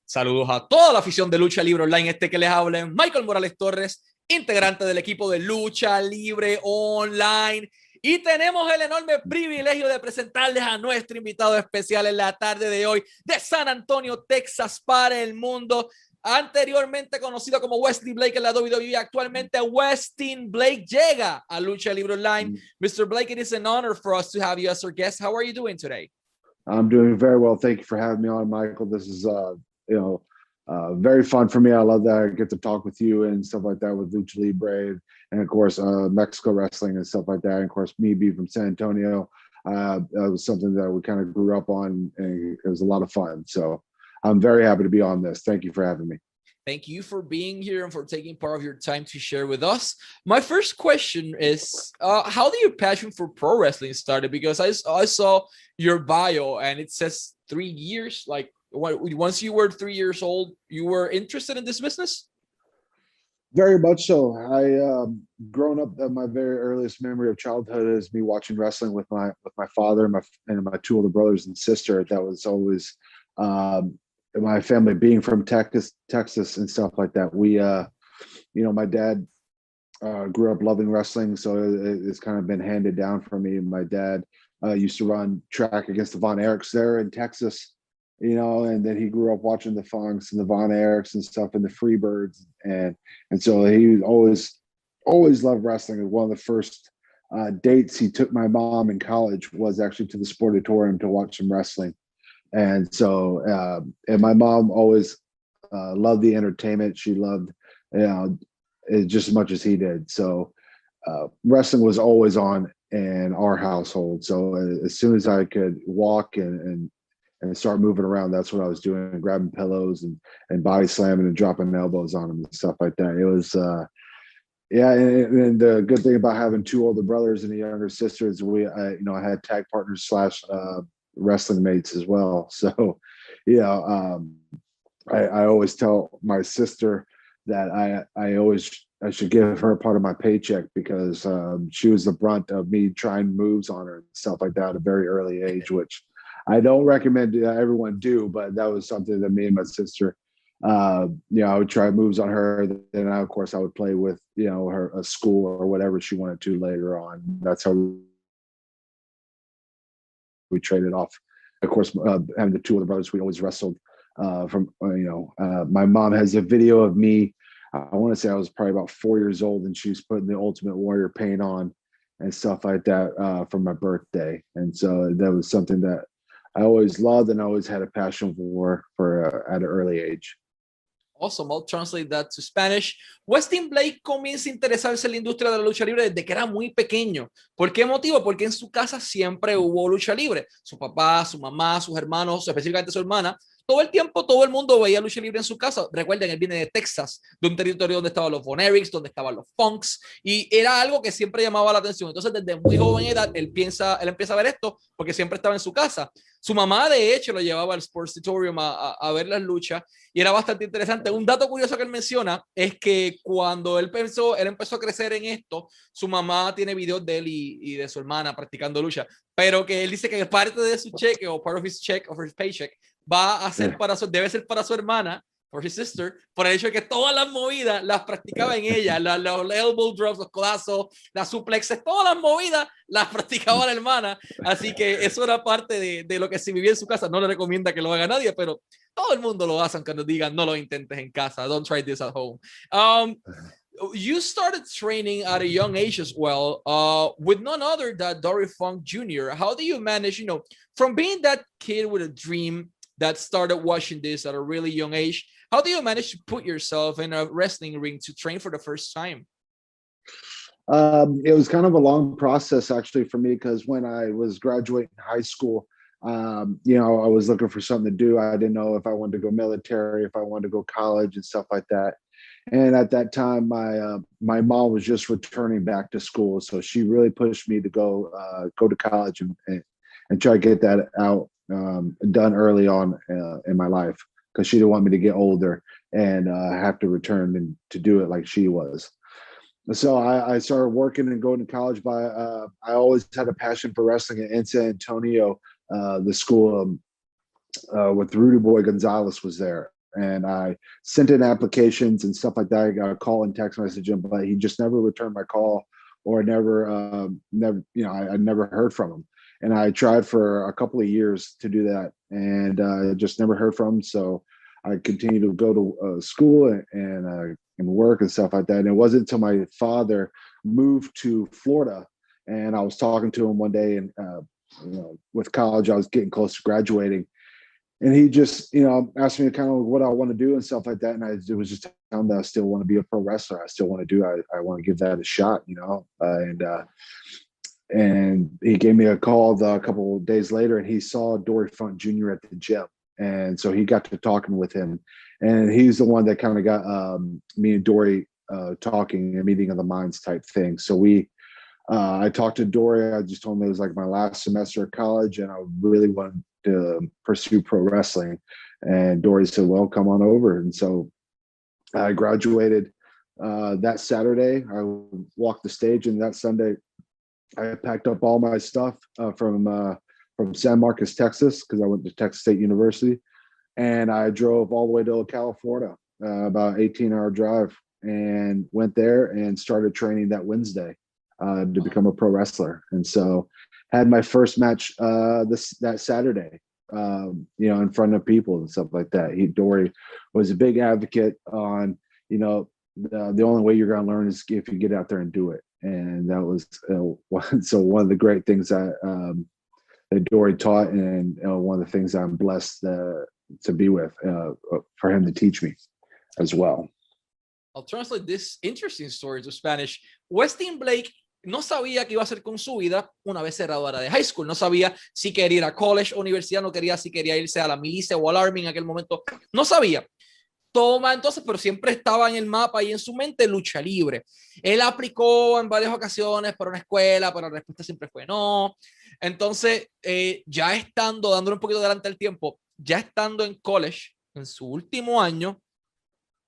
Saludos a toda la afición de Lucha Libre Online. Este que les habla es Michael Morales Torres, integrante del equipo de Lucha Libre Online. Y tenemos el enorme privilegio de presentarles a nuestro invitado especial en la tarde de hoy, de San Antonio, Texas, para el mundo. Anteriormente conocido como Wesley Blake en la WWE, actualmente Wesley Blake llega a Lucha Libre Online. Mr. Blake, it is an honor for us to have you as our guest. How are you doing today? I'm doing very well. Thank you for having me on, Michael. This is, very fun for me. I love that I get to talk with you and stuff like that with Lucha Libre and of course, Mexico wrestling and stuff like that. And of course, me being from San Antonio, that was something that we kind of grew up on, and it was a lot of fun. So I'm very happy to be on this. Thank you for having me. Thank you for being here and for taking part of your time to share with us. My first question is, how did your passion for pro wrestling started? Because I saw your bio and it says 3 years. Like, once you were 3 years old, you were interested in this business? Very much so. I grown up, my very earliest memory of childhood is me watching wrestling with my father and my two older brothers and sister. That was always my family being from Texas and stuff like that. We, my dad grew up loving wrestling, so it's kind of been handed down from me. My dad used to run track against the Von Erichs there in Texas, and then he grew up watching the Funks and the Von Erichs and stuff and the Freebirds, and so he always loved wrestling. And one of the first dates he took my mom in college was actually to the Sportatorium to watch some wrestling. And so, and my mom always loved the entertainment. She loved, it just as much as he did. So wrestling was always on in our household. So as soon as I could walk and start moving around, that's what I was doing, grabbing pillows and body slamming and dropping elbows on them and stuff like that. It was, and the good thing about having two older brothers and a younger sister is I had tag partners / wrestling mates as well. So, I always tell my sister that I should give her a part of my paycheck because she was the brunt of me trying moves on her and stuff like that at a very early age, which I don't recommend everyone do, but that was something that me and my sister, I would try moves on her. Then of course I would play with, her a school or whatever she wanted to later on. That's how we traded off. Of course, having the two other brothers, we always wrestled my mom has a video of me. I want to say I was probably about 4 years old and she was putting the Ultimate Warrior paint on and stuff like that for my birthday. And so that was something that I always loved and I always had a passion for at an early age. Awesome. I'll translate that to Spanish. Wesley Blake comienza a interesarse en la industria de la lucha libre desde que era muy pequeño. ¿Por qué motivo? Porque en su casa siempre hubo lucha libre. Su papá, su mamá, sus hermanos, específicamente su hermana, todo el tiempo, todo el mundo veía lucha libre en su casa. Recuerden, él viene de Texas, de un territorio donde estaban los Von Erichs, donde estaban los Funks, y era algo que siempre llamaba la atención. Entonces, desde muy joven edad, él empieza a ver esto porque siempre estaba en su casa. Su mamá, de hecho, lo llevaba al Sportatorium a ver las luchas y era bastante interesante. Un dato curioso que él menciona es que cuando él empezó a crecer en esto, su mamá tiene videos de él y de su hermana practicando lucha, pero que él dice que parte de su cheque o part of his check or his paycheck va a ser debe ser para su hermana, for his sister, por el hecho de que todas las movidas las practicaba en ella, los elbow drops, los codazos, las suplexes, todas las movidas las practicaba la hermana, así que eso era parte de lo que se vivía en su casa. No le recomienda que lo haga nadie, pero todo el mundo lo hace cuando digan no lo intentes en casa, don't try this at home. You started training at a young age as well, with none other than Dory Funk Jr. How do you manage, from being that kid with a dream that started watching this at a really young age, how do you manage to put yourself in a wrestling ring to train for the first time? It was kind of a long process actually for me because when I was graduating high school, I was looking for something to do. I didn't know if I wanted to go military, if I wanted to go college and stuff like that. And at that time, my mom was just returning back to school, so she really pushed me to go to college and try to get that out done early on in my life because she didn't want me to get older and have to return and to do it like she was. So I started working and going to college. I always had a passion for wrestling in San Antonio. The school with Rudy Boy Gonzalez was there. and I sent in applications and stuff like that. I got a call and text message him, but he just never returned my call, or I never heard from him. And I tried for a couple of years to do that, and just never heard from him. So I continued to go to school and work and stuff like that. And it wasn't until my father moved to Florida, and I was talking to him one day, and with college, I was getting close to graduating, and he just asked me kind of what I want to do and stuff like that. And it was just telling him that I still want to be a pro wrestler. I still want to do. I want to give that a shot, and he gave me a call a couple of days later, and he saw Dory Funk Jr. at the gym. And so he got to talking with him, and he's the one that kind of got me and Dory talking, a meeting of the minds type thing. So I talked to Dory. I just told him it was like my last semester of college, and I really wanted to pursue pro wrestling. And Dory said, well, come on over. And so I graduated that Saturday. I walked the stage, and that Sunday I packed up all my stuff from San Marcos, Texas, because I went to Texas State University, and I drove all the way to California, about 18-hour drive, and went there and started training that Wednesday to become a pro wrestler. And so had my first match that Saturday, in front of people and stuff like that. Dory was a big advocate on, the only way you're going to learn is if you get out there and do it. And that was so one of the great things that Dory taught, and one of the things I'm blessed to be with, for him to teach me as well. I'll translate this interesting story to Spanish. Wesley Blake no sabía qué iba a hacer con su vida una vez se graduara de high school. No sabía si quería ir a college o universidad, no quería si quería irse a la milicia o al army en aquel momento. No sabía. Toma entonces, pero siempre estaba en el mapa y en su mente lucha libre. Él aplicó en varias ocasiones para una escuela, pero la respuesta siempre fue no. Entonces, ya estando, dándole un poquito adelante el tiempo, ya estando en college, en su último año,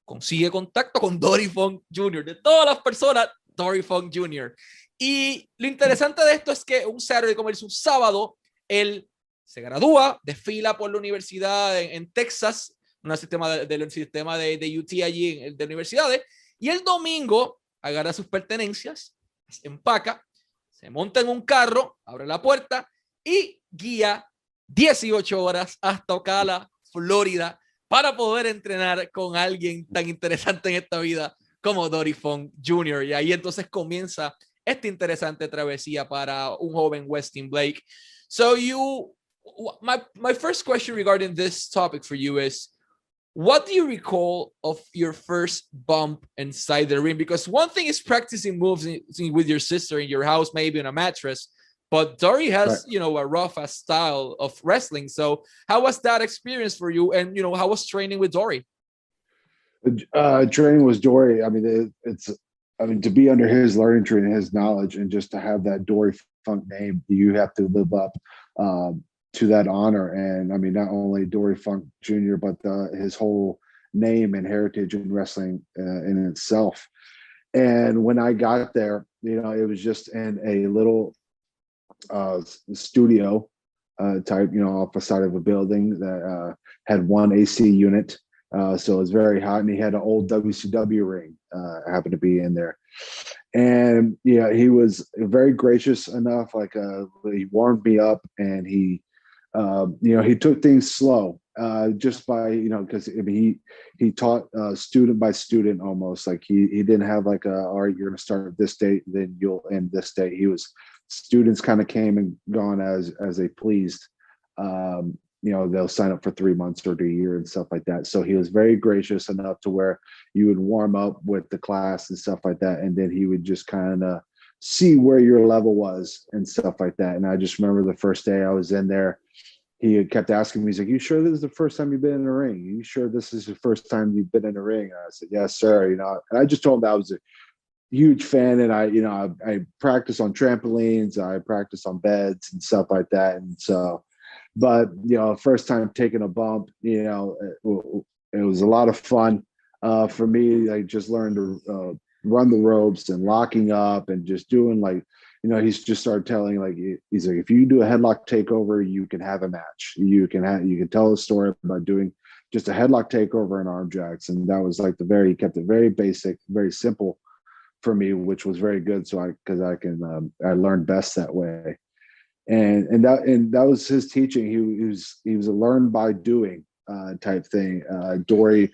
consigue contacto con Dory Funk Jr. De todas las personas, Dory Funk Jr. Y lo interesante de esto es que un Saturday, como es un sábado, él se gradúa, desfila por la universidad en Texas, un sistema del sistema de UT allí de universidades, y el domingo agarra sus pertenencias, las empaca, se monta en un carro, abre la puerta y guía 18 horas hasta Ocala, Florida, para poder entrenar con alguien tan interesante en esta vida como Dory Funk Jr. Y ahí entonces comienza esta interesante travesía para un joven Wesley Blake. So my first question regarding this topic for you is, what do you recall of your first bump inside the ring? Because one thing is practicing moves with your sister in your house, maybe on a mattress, but Dory has, right, a rough style of wrestling. So how was that experience for you? And, how was training with Dory? Training with Dory, to be under his learning tree and his knowledge, and just to have that Dory Funk name, you have to live up to that honor. And not only Dory Funk Jr., but his whole name and heritage in wrestling in itself. And when I got there, it was just in a little studio type, off the side of a building that had one AC unit. So it was very hot, and he had an old WCW ring happened to be in there. And he was very gracious enough. He warmed me up, and he took things slow, just by, because he taught student by student almost. Like he didn't have all right, you're going to start this date, then you'll end this date. Students kind of came and gone as they pleased. They'll sign up for 3 months or a year and stuff like that. So he was very gracious enough to where you would warm up with the class and stuff like that, and then he would just kind of see where your level was and stuff like that. And I just remember the first day I was in there, he kept asking me, he's like, "You sure this is the first time you've been in a ring? You sure this is the first time you've been in a ring?" And I said, "Yes, sir." And I just told him that I was a huge fan, and I practice on trampolines, I practice on beds and stuff like that. And so, but first time taking a bump, it was a lot of fun for me. I just learned to run the ropes and locking up and just doing he's just started telling, he's like, if you do a headlock takeover, you can have a match. You can tell a story about doing just a headlock takeover and arm jacks. And that was like he kept it very basic, very simple for me, which was very good. So I learned best that way. And that was his teaching. He was a learn by doing type thing. Dory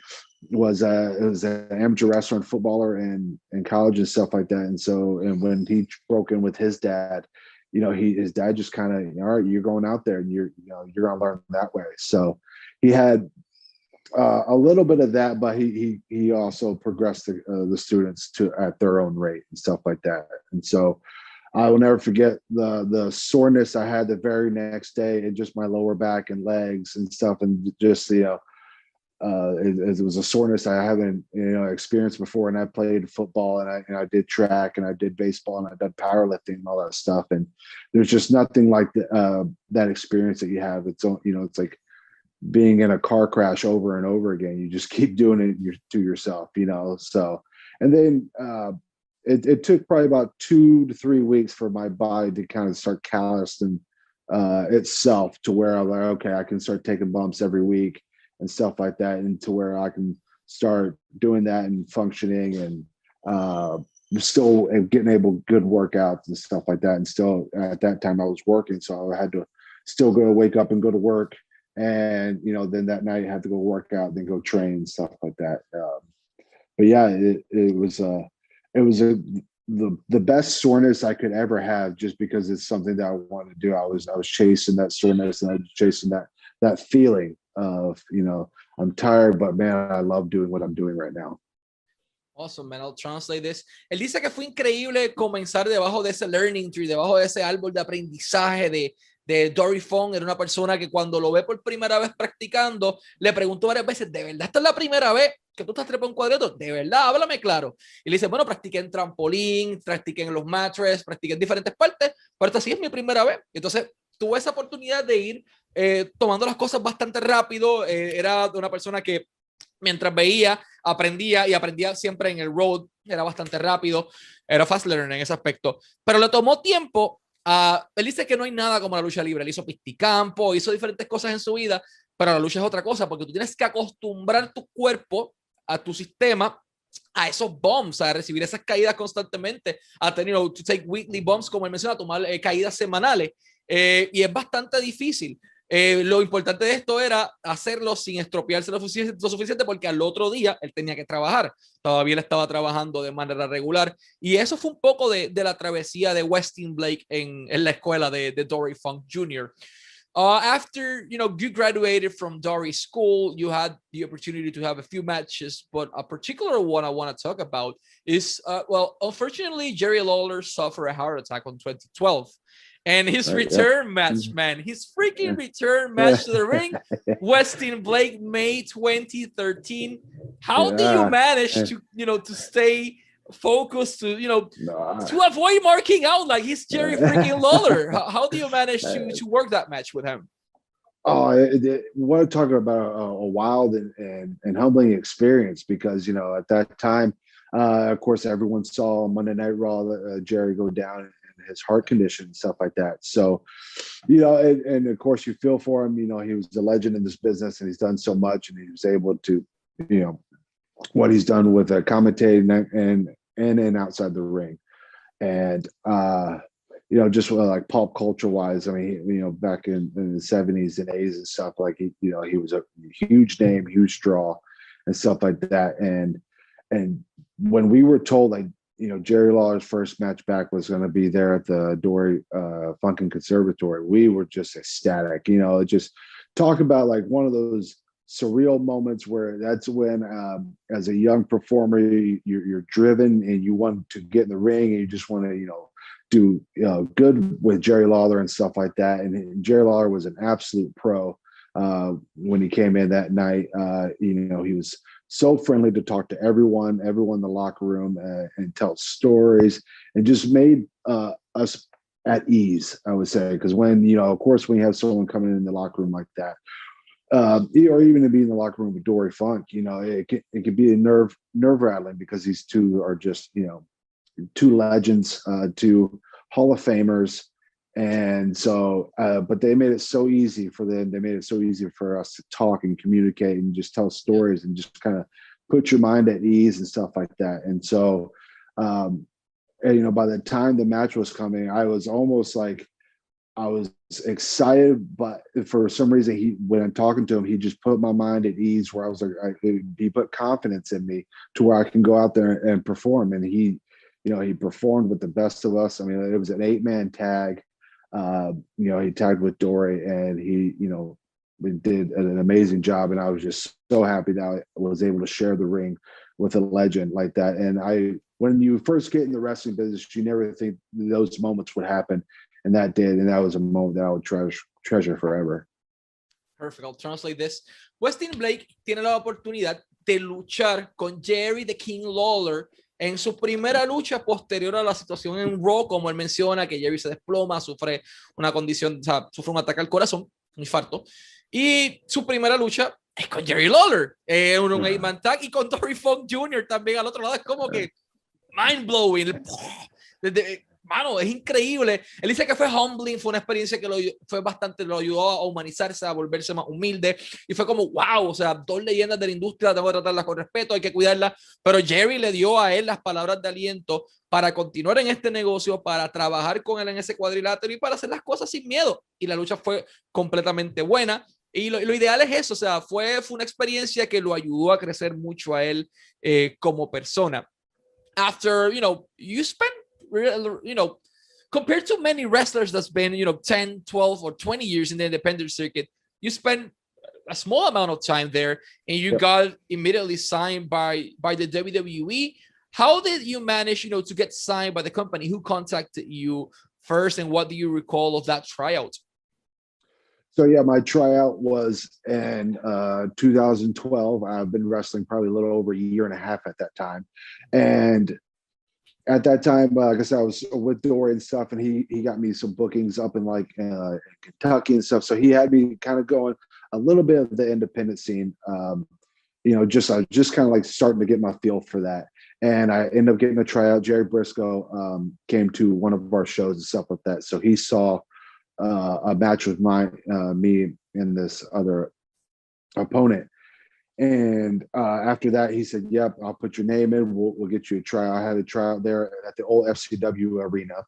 was an amateur wrestler and footballer in college and stuff like that. And when he broke in with his dad, his dad just kind of, all right, you're going out there and you're going to learn that way. So he had a little bit of that, but he also progressed the students at their own rate and stuff like that. And so I will never forget the soreness I had the very next day in just my lower back and legs and stuff, and just it was a soreness I haven't experienced before. And I played football and I did track and I did baseball and I did powerlifting and all that stuff. And there's just nothing like that experience that you have. It's like being in a car crash over and over again. You just keep doing it to yourself, So, and then it took probably about 2 to 3 weeks for my body to kind of start callousing itself to where I'm like, okay, I can start taking bumps every week and stuff like that, and to where I can start doing that and functioning and still getting good workouts and stuff like that. And still at that time I was working, so I had to still wake up and go to work. And then that night I had to go work out, then go train and stuff like that. But yeah, it was the best soreness I could ever have, just because it's something that I wanted to do. I was chasing that soreness, and I was chasing that feeling of I'm tired, but man, I love doing what I'm doing right now. Awesome, man. I'll translate this. Él dice que fue increíble comenzar debajo de ese learning tree, debajo de ese árbol de aprendizaje de Dory Funk. Era una persona que cuando lo ve por primera vez practicando, le preguntó varias veces, ¿de verdad esta es la primera vez que tú estás trepando un cuadrito? ¿De verdad? Háblame claro. Y le dice, bueno, practiqué en trampolín, practiqué en los mattress, practiqué en diferentes partes, pero esta sí es mi primera vez. Entonces, tuve esa oportunidad de ir tomando las cosas bastante rápido. Era una persona que mientras veía, aprendía, y aprendía siempre en el road. Era bastante rápido, era fast learner en ese aspecto, pero le tomó tiempo. Él dice que no hay nada como la lucha libre. Él hizo pisticampo, hizo diferentes cosas en su vida, pero la lucha es otra cosa, porque tú tienes que acostumbrar tu cuerpo, a tu sistema, a esos bumps, a recibir esas caídas constantemente, a tener, to take weekly bumps, como él menciona, a tomar caídas semanales, y es bastante difícil. Lo importante de esto era hacerlo sin estropearse lo suficiente, porque al otro día él tenía que trabajar. Todavía él estaba trabajando de manera regular, y eso fue un poco de la travesía de Wesley Blake en la escuela de Dory Funk Jr. After you graduated from Dory School, you had the opportunity to have a few matches, but a particular one I want to talk about is unfortunately Jerry Lawler suffered a heart attack in 2012. And his return match, man, his freaking return match to the ring, Wesley Blake, May 2013. How do you manage to, to stay focused, to avoid marking out like he's Jerry freaking Lawler? How do you manage to work that match with him? Oh, what talking about a wild and humbling experience, because, at that time, of course, everyone saw Monday Night Raw, Jerry go down, his heart condition and stuff like that. So, and of course you feel for him. He was a legend in this business, and he's done so much, and he was able to, what he's done with commentating and outside the ring. And, just like pop culture wise, I mean, back in the 70s and 80s and stuff, like he was a huge name, huge draw and stuff like that. And when we were told, like, Jerry Lawler's first match back was going to be there at the Dory Funkin' Conservatory, we were just ecstatic. Just talk about like one of those surreal moments where that's when, as a young performer, you're driven and you want to get in the ring and you just want to, do good with Jerry Lawler and stuff like that. And Jerry Lawler was an absolute pro when he came in that night. He was so friendly to talk to everyone in the locker room, and tell stories, and just made us at ease, I would say. Because when, of course, when you have someone coming in the locker room like that, or even to be in the locker room with Dory Funk, it could be nerve rattling, because these two are just, two legends, two Hall of Famers, And so, but they made it so easy for them. They made it so easy for us to talk and communicate and just tell stories and just kind of put your mind at ease and stuff like that. And so, and, you know, by the time the match was coming, I was almost like, I was excited, but for some reason, when I'm talking to him, he just put my mind at ease where I was like, he put confidence in me to where I can go out there and perform. And he, you know, he performed with the best of us. I mean, it was an 8-man tag. You know, he tagged with Dory, and he, you know, we did an amazing job. And I was just so happy that I was able to share the ring with a legend like that. And when you first get in the wrestling business, you never think those moments would happen. And that did. And that was a moment that I would treasure forever. Perfect. I'll translate this. Wesley Blake tiene la oportunidad de luchar con Jerry the King Lawler en su primera lucha posterior a la situación en Raw, como él menciona, que Jerry se desploma, sufre una condición, o sea, sufre un ataque al corazón, un infarto. Y su primera lucha es con Jerry Lawler, un 8-man tag, y con Dory Funk Jr. también al otro lado. Es como que mind blowing. Mano, es increíble. Él dice que fue humbling, fue una experiencia que lo ayudó a humanizarse, a volverse más humilde, y fue como, wow, o sea, dos leyendas de la industria, tengo que tratarlas con respeto, hay que cuidarlas, pero Jerry le dio a él las palabras de aliento para continuar en este negocio, para trabajar con él en ese cuadrilátero y para hacer las cosas sin miedo, y la lucha fue completamente buena. Y lo ideal es eso, o sea, fue una experiencia que lo ayudó a crecer mucho a él como persona. After, you spent, compared to many wrestlers that's been, 10, 12, or 20 years in the independent circuit, you spent a small amount of time there, and you got immediately signed by the WWE. How did you manage, to get signed by the company? Who contacted you first, and what do you recall of that tryout? So yeah, my tryout was in 2012. I've been wrestling probably a little over a year and a half at that time. And at that time, like I said, I was with Dory and stuff, and he got me some bookings up in like Kentucky and stuff. So he had me kind of going a little bit of the independent scene. I was just kind of like starting to get my feel for that. And I ended up getting a tryout. Jerry Briscoe came to one of our shows and stuff like that. So he saw a match with me and this other opponent. And after that, he said, "Yep, I'll put your name in. We'll get you a tryout." I had a tryout there at the old FCW arena.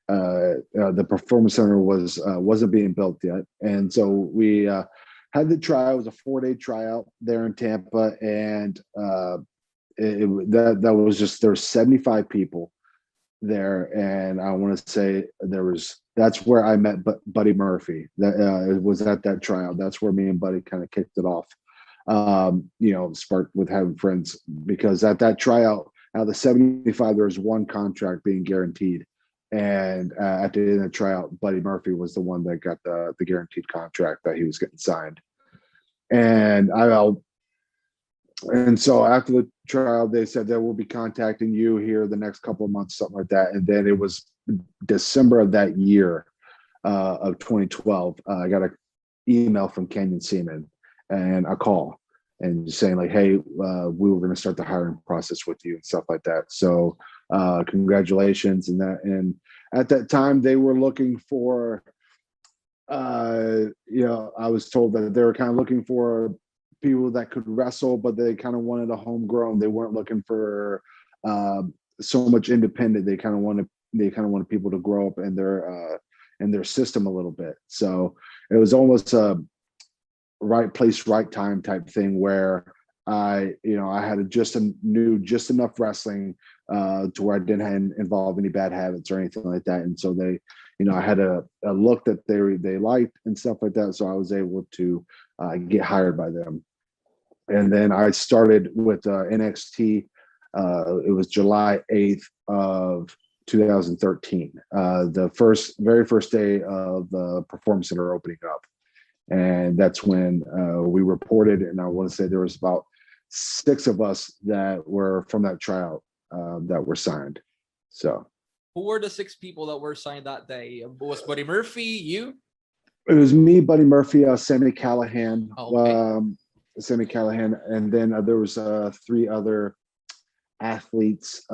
The Performance Center wasn't being built yet, and so we had the tryout. It was a 4-day tryout there in Tampa, and that was just, there were 75 people there, and I want to say that's where I met Buddy Murphy. It was at that tryout. That's where me and Buddy kind of kicked it off. Sparked with having friends, because at that tryout, out of the 75, there was one contract being guaranteed, and at the end of the tryout, Buddy Murphy was the one that got the guaranteed contract that he was getting signed. And so after the trial, they said they will be contacting you here the next couple of months, something like that. And then it was December of that year of 2012. I got an email from Kenyon Seaman and a call, and just saying like, "Hey, we were going to start the hiring process with you," and stuff like that. So congratulations. And at that time, they were looking for, I was told that they were kind of looking for people that could wrestle, but they kind of wanted a homegrown. They weren't looking for so much independent. They kind of wanted people to grow up in their system a little bit. So it was almost a right place, right time type thing, where I had knew just enough wrestling to where I didn't involve any bad habits or anything like that. And so they, I had a look that they liked and stuff like that. So I was able to get hired by them. And then I started with NXT. It was July 8th of 2013, the very first day of the Performance Center opening up. And that's when we reported, and I want to say there was about 6 of us that were from that tryout that were signed. So who were the 6 people that were signed that day? Was Buddy Murphy, you? It was me, Buddy Murphy, Sammy Callahan, okay. Sammy Callahan, and then there was 3 other athletes.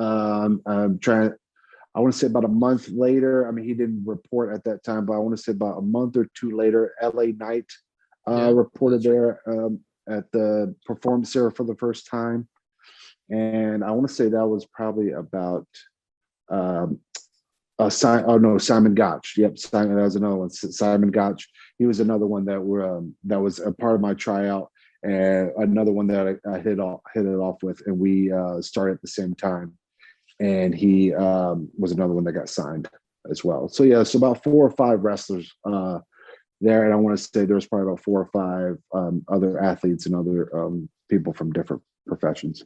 I want to say about a month later. I mean, he didn't report at that time, but I want to say about a month or two later, LA Knight reported there at the Performance Center for the first time. And I want to say that was probably about Simon Gotch. Yep, Simon. That was another one. Simon Gotch. He was another one that was a part of my tryout, and another one that I hit it off with, and we started at the same time. And he was another one that got signed as well. So yeah, so about 4 or 5 wrestlers there, and I want to say there was probably about 4 or 5 other athletes and other people from different professions.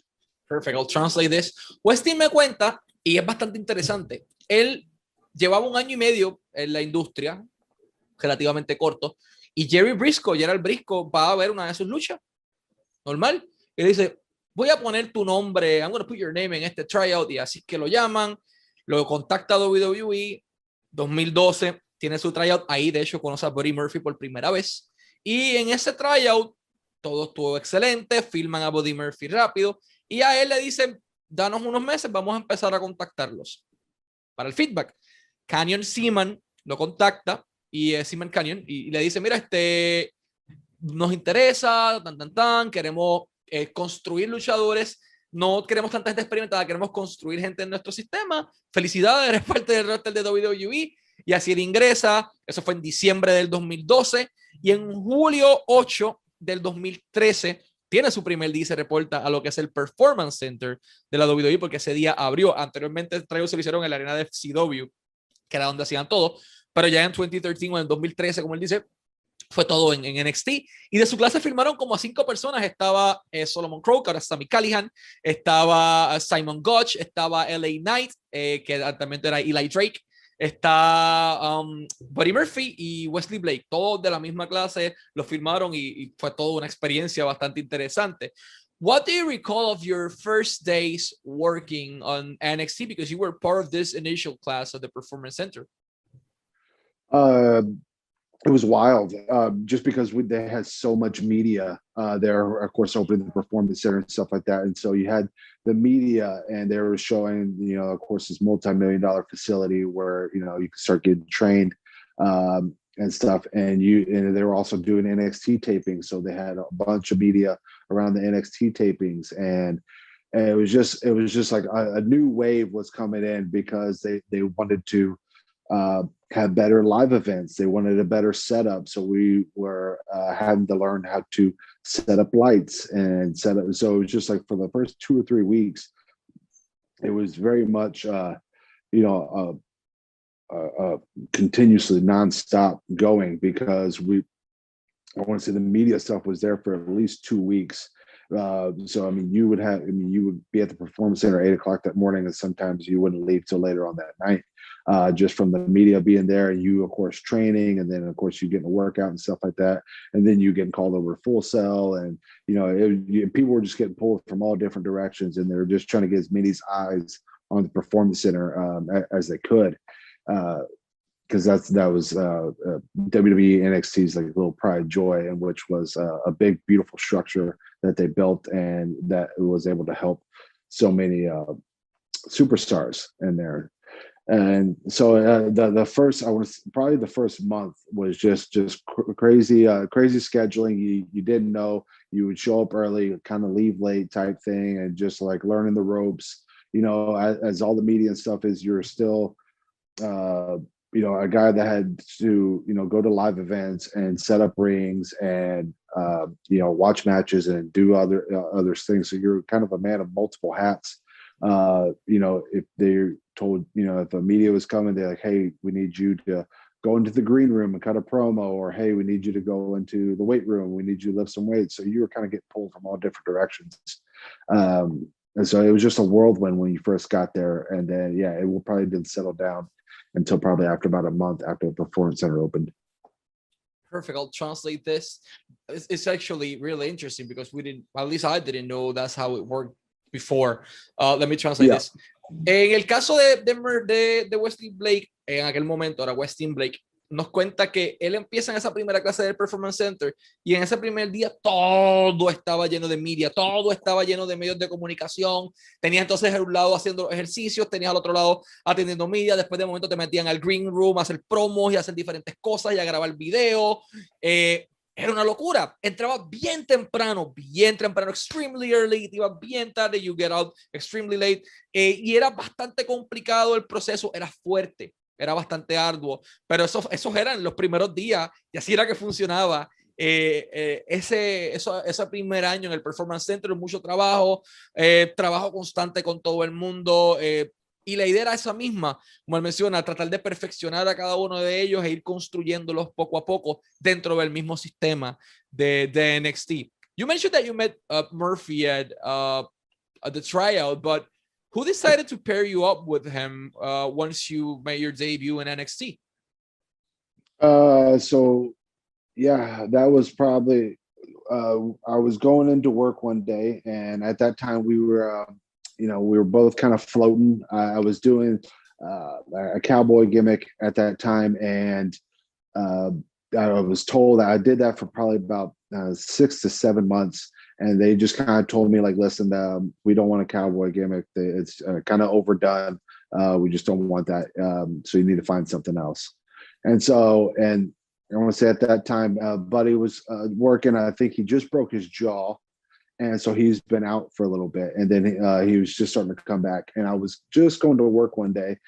Perfect. I'll translate this. Westin me cuenta, y es bastante interesante. Él llevaba 1 año y medio en la industria, relativamente corto, y Jerry Briscoe, Gerald Briscoe, va a ver una de sus luchas. Normal. Y le dice, voy a poner tu nombre, I'm going to put your name en este tryout, y así que lo llaman, lo contacta WWE, 2012, tiene su tryout, ahí de hecho conoce a Buddy Murphy por primera vez, y en ese tryout todo estuvo excelente, filman a Buddy Murphy rápido, y a él le dicen, danos unos meses, vamos a empezar a contactarlos para el feedback. Canyon Seaman lo contacta, y Seaman Canyon, y le dice, mira, nos interesa, queremos construir luchadores, no queremos tanta gente experimentada, queremos construir gente en nuestro sistema. Felicidades, eres parte del roster de WWE. Y así él ingresa. Eso fue en diciembre del 2012, y en julio 8 del 2013 tiene su primer día y se reporta a lo que es el Performance Center de la WWE, porque ese día abrió. Anteriormente el tryout se lo hicieron en la arena de CW, que era donde hacían todo, pero ya en 2013 o en 2013, como él dice, fue todo en NXT, y de su clase firmaron como a 5 personas. Estaba Solomon Crowe, que ahora es Sami Callihan, estaba Simon Gotch, estaba LA Knight, que también era Eli Drake, está Buddy Murphy y Wesley Blake, todos de la misma clase, lo firmaron, y fue toda una experiencia bastante interesante. What do you recall of your first days working on NXT, because you were part of this initial class at the Performance Center? It was wild, just because they had so much media there, of course, opening the Performance Center and stuff like that. And so you had the media, and they were showing, of course, this multi-million-dollar facility where, you could start getting trained and stuff. And they were also doing NXT tapings. So they had a bunch of media around the NXT tapings. And it was just like a new wave was coming in, because they wanted to have better live events. They wanted a better setup. So we were having to learn how to set up lights and set up. So it was just like for the first 2 or 3 weeks, it was very much, continuously nonstop going, because I want to say the media stuff was there for at least 2 weeks. So, I mean, you would be at the Performance Center 8 o'clock that morning, and sometimes you wouldn't leave till later on that night, just from the media being there, and you, of course, training, and then, of course, you getting a workout and stuff like that, and then you getting called over Full Cell, and, people were just getting pulled from all different directions, and they were just trying to get as many eyes on the Performance Center as they could. Because that was WWE NXT's like little pride joy, and which was a big, beautiful structure that they built, and that was able to help so many superstars in there. And so the first, probably the first month was just crazy scheduling. You didn't know, you would show up early, kind of leave late type thing, and just like learning the ropes. As all the media and stuff is, you're still a guy that had to, go to live events and set up rings and, watch matches and do other things. So you're kind of a man of multiple hats. If they're told, if the media was coming, they're like, hey, we need you to go into the green room and cut a promo, or, hey, we need you to go into the weight room. We need you to lift some weights. So you were kind of getting pulled from all different directions. And so it was just a whirlwind when you first got there. And then, it probably didn't settle down until probably after about a month after the Performance Center opened. Perfect. I'll translate this. It's actually really interesting, because at least I didn't know that's how it worked before. Let me translate this. En el caso de Wesley Blake, en aquel momento era Westin Blake, nos cuenta que él empieza en esa primera clase del Performance Center y en ese primer día todo estaba lleno de media, todo estaba lleno de medios de comunicación. Tenías entonces a un lado haciendo ejercicios, tenías al otro lado atendiendo media, después de momento te metían al green room a hacer promos y a hacer diferentes cosas y a grabar video. Era una locura. Entraba bien temprano, extremely early, te iba bien tarde, you get out extremely late. Y era bastante complicado el proceso, era fuerte, era bastante arduo, pero esos eran los primeros días y así era que funcionaba. Ese primer año en el Performance Center, mucho trabajo, trabajo constante con todo el mundo. Y la idea era esa misma, como él menciona, tratar de perfeccionar a cada uno de ellos e ir construyéndolos poco a poco dentro del mismo sistema de NXT. You mentioned that you met Murphy at the tryout, but who decided to pair you up with him once you made your debut in NXT? So yeah, that was probably, I was going into work one day, and at that time we were, we were both kind of floating. I was doing a cowboy gimmick at that time, and I was told that I did that for probably about 6 to 7 months, and they just kind of told me, like, listen, we don't want a cowboy gimmick. It's kind of overdone. We just don't want that. So you need to find something else. And so, and I want to say at that time, Buddy was working. I think he just broke his jaw. And so he's been out for a little bit. And then he was just starting to come back. And I was just going to work one day.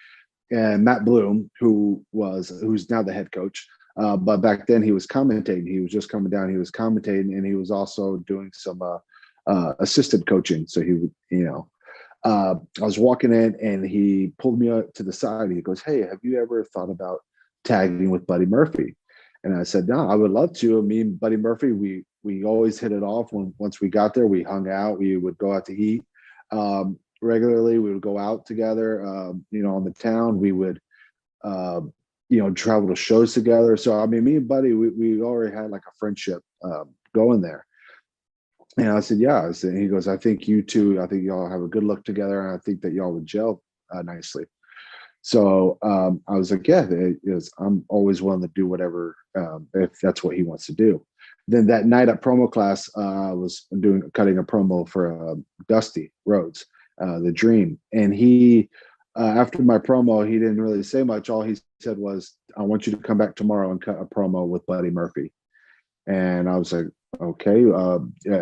And Matt Bloom, who's now the head coach, but back then he was commentating. He was just coming down. He was commentating, and he was also doing some assistant coaching. So he would, I was walking in, and he pulled me up to the side. He goes, "Hey, have you ever thought about tagging with Buddy Murphy?" And I said, "No, I would love to." Me and Buddy Murphy, we always hit it off. Once we got there, we hung out. We would go out to eat regularly. We would go out together, on the town. We would, travel to shows together. So, I mean, me and Buddy, we already had like a friendship going there. And I said, yeah. And he goes, "I think you two, I think y'all have a good look together. And I think that y'all would gel nicely." So I was like, yeah, I'm always willing to do whatever if that's what he wants to do. Then that night at promo class, I was cutting a promo for Dusty Rhodes, the Dream. And he, after my promo, he didn't really say much. All he said was, "I want you to come back tomorrow and cut a promo with Buddy Murphy." And I was like, okay,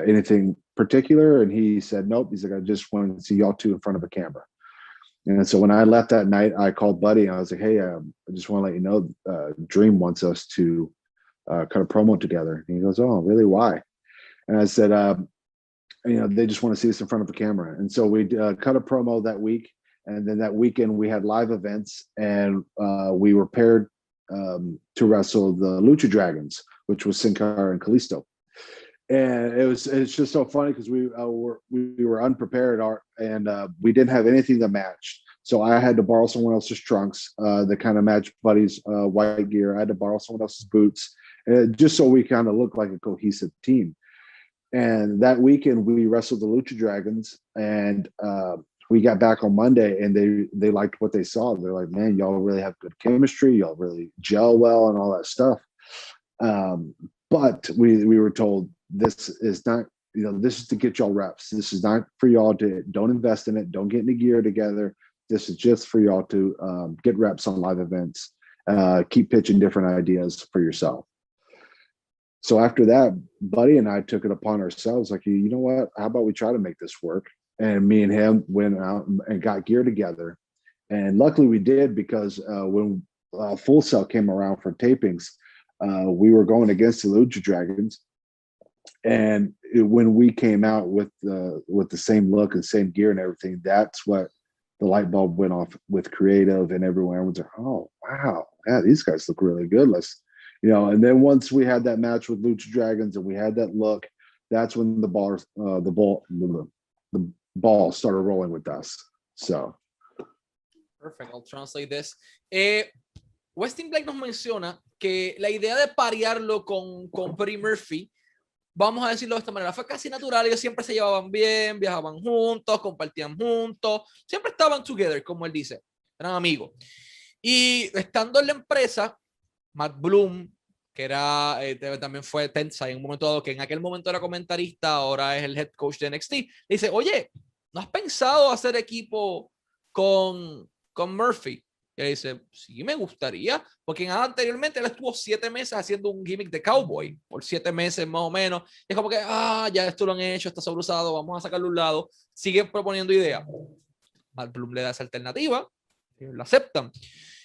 anything particular? And he said, nope. He's like, "I just wanted to see y'all two in front of a camera." And so when I left that night, I called Buddy and I was like, "Hey, I just want to let you know, Dream wants us to cut a promo together." And he goes, "Oh, really? Why?" And I said, they just want to see us in front of a camera. And so we cut a promo that week. And then that weekend we had live events, and we were paired to wrestle the Lucha Dragons, which was Sin Cara and Kalisto. And it's just so funny because we were unprepared, and we didn't have anything that matched. So I had to borrow someone else's trunks that kind of matched Buddy's white gear. I had to borrow someone else's boots, just so we kind of looked like a cohesive team. And that weekend we wrestled the Lucha Dragons, and we got back on Monday, and they liked what they saw. They're like, "Man, y'all really have good chemistry. Y'all really gel well and all that stuff." But we were told, this is not, this is to get y'all reps. This is not for y'all to, don't invest in it. Don't get into gear together. This is just for y'all to get reps on live events, keep pitching different ideas for yourself. So after that, Buddy and I took it upon ourselves, like, you know what, how about we try to make this work? And me and him went out and got gear together. And luckily we did, because when Full Sail came around for tapings, we were going against the Lucha Dragons. And when we came out with the same look and same gear and everything, that's what the light bulb went off with creative, and everyone was like, "Oh, wow, yeah, these guys look really good. Let's," and then once we had that match with Lucha Dragons and we had that look, that's when the ball started rolling with us. So Perfect. I'll translate this. Wesley Blake nos menciona que la idea de parearlo con Buddy Murphy, vamos a decirlo de esta manera, fue casi natural. Ellos siempre se llevaban bien, viajaban juntos, compartían juntos, siempre estaban together, como él dice, eran amigos. Y estando en la empresa, Matt Bloom, que era, también fue tensa en un momento dado, que en aquel momento era comentarista, ahora es el head coach de NXT, le dice, oye, ¿no has pensado hacer equipo con Murphy? Y él dice, sí, me gustaría, porque anteriormente él estuvo 7 meses haciendo un gimmick de cowboy, por 7 meses más o menos. Y es como que, ya esto lo han hecho, está sobreusado, vamos a sacarlo a un lado. Sigue proponiendo ideas. Matt Bloom le da esa alternativa, la aceptan.